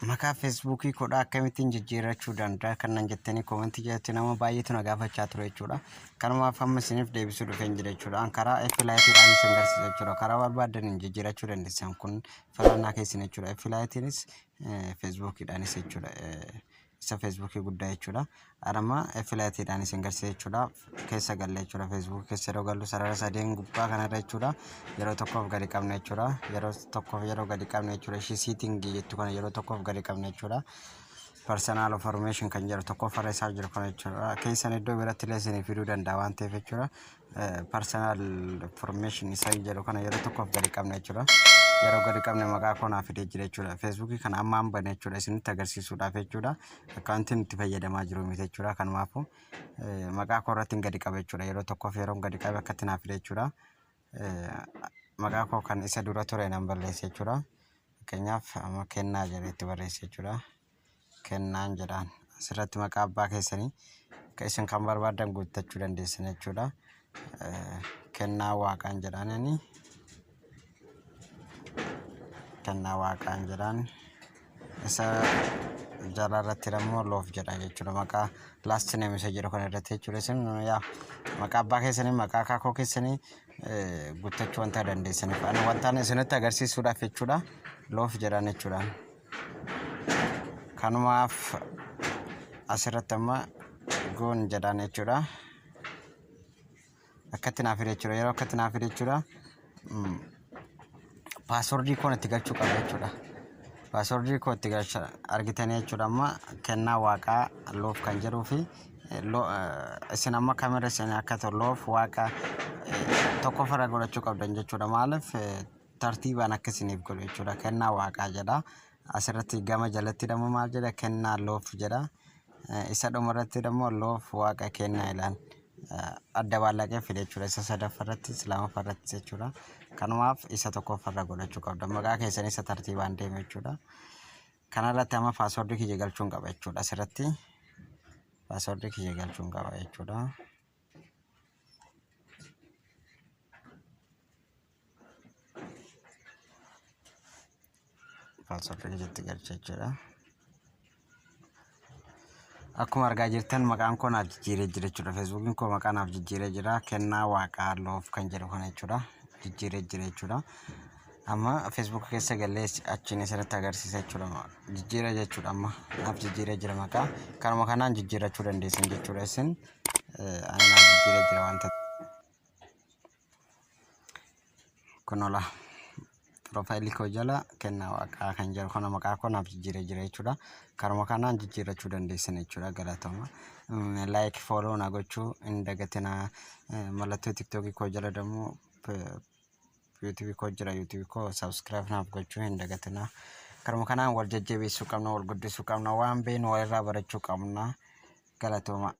Maqaa Feesbuukii kodhaa akkamittiin jijjiirrachuu danda'a? Kan jettanii koomentii jalatti nama baay'eetu na gaafachaa ture jechuudha. Kanumaaf amma isiniif deebisuu dhufeen jira jechuudha. An karaa F-Laayitiidhaan isin garsiisa jechuudha. Karaa barbaadaniin jijjiirrachuu dandeessan kun filannaa keessan jechuudha. F-Laayitiinis Feesbuukiidhaanis jechuudha. Isa Feesbuukii guddaa jechuudha. Arama F-Laayitiidhaan isin garsiisa jechuudha. Keessa galle jechuudha. Feesbuukii keessa yeroo gallu sarara sadeen gubbaa kanarra jechuudha. Yeroo tokkoof gadi qabna jechuudha. Yeroo gadi qabna jechuudha. Ishii siitingii jettu kana yeroo tokkoof gadi qabna jechuudha. Personal information kan jedhu tokko farra isaa jiru kana jechuudha. Keessan iddoo biratti illee isinii fiduu danda'a waan ta'eef jechuudha. Personal information isaa jedhu kana yeroo tokkoof gadi qabna jechuudha. Yeroo gadi qabne maqaa koo naaf fidee jira jechuudha. Feesbuukii kana amma hambane jechuudha. Isinitti agarsiisuudhaaf jechuudha. Akkaawuntiin itti fayyadamaa jiru miti jechuudha. Kanumaafuu maqaa koo irratti gadi qabe jechuudha. Yeroo tokkoof yeroo gadi qabe akkatti naaf fidee jechuudha. Maqaa koo kan isa dura ture nan balleesse jechuudha. Fakkeenyaaf amma kennaa jedhee itti barreesse jechuudha. Kennaan jedhaan asirratti maqaa abbaa keessanii isin kan barbaadan guuttachuu dandeessan jechuudha. Kennaa waaqaan jedhaanani kennaa waaqaan jedhaan isa jalarratti immoo loof jedha jechuudha. Maqaa last name isa jedhu kana irratti jechuudha. Isin yaa maqaa abbaa keessanii maqaa akaakuu keessanii guuttachuu wanta dandeessaniif ani wantaan isinitti agarsiisuudhaaf jechuudha. Loof jedhaan jechuudha. Kanumaaf asirratti amma goon jedhaan jechuudha. Akkatti naaf fide jechuudha. Yeroo akkatti naaf fide jechuudha. Paaswordii koo itti galchuu qaba jechuudha. Paaswordii koo itti galcha argitanii jechuudha. Amma kennaa waaqaa loof kan jedhuu fi isin amma kamera isin akka ta'u loof waaqa tokko farra godhachuu qabdan jechuudha. Maaliif tartiibaan akka isiniif godhu jechuudha. Kennaa waaqaa jedha. Asirratti gama jalatti dammoo maal jedha? Kennaa loof jedha. Isa dhumarratti dammoo loof waaqa kennaa ilaan adda baallaqee fide jechuudha. Isa sadaffaarratti lamaffaarratti jechuudha. Kanumaaf isa tokko farra godhachuu qabda. Maqaa keessan isa tartiibaan deeme jechuudha. Kanarratti amma paaswordii kiyya galchuun qaba jechuudha. Asirratti paaswordii kiyya galchuun qaba jechuudha. Paaswordii kiyyatti galcha jechuudha. Akkuma argaa jirtan maqaan koo naaf jijjiiree jira jechuudha. Feesbuukiin koo maqaa naaf jijjiiree jira. Kennaa waaqaa loof kan jedhu kana jechuudha. Jijjiiree jira jechuudha. Amma Feesbuuk keessa gallee achiin isinitti agarsiisa jechuudha. Jijjiiree jechuudha. Amma naaf jijjiiree jira maqaa. Kanuma kanaan jijjiirrachuu dandeessan jechuudha. Isin ani naaf jijjiiree jira wanta kunola. Profaayilii koo jala kennaa waaqaa kan jedhu kana maqaa koo naaf jijjiiree jira jechuudha. Kanuma kanaan jijjiirrachuu dandeessan jechuudha. Galatoomaa. Like follow na gochuu hin dagatinaa. Mallattoo TikTokii koo jala dammoo YouTube koo jira. YouTube koo subscribe naaf gochuu hin dagatinaa. Kanuma kanaan wal jajjabeessuu qabna, wal guddisuu qabna, waan beeknu walirraa barachuu qabna. Galatoomaa.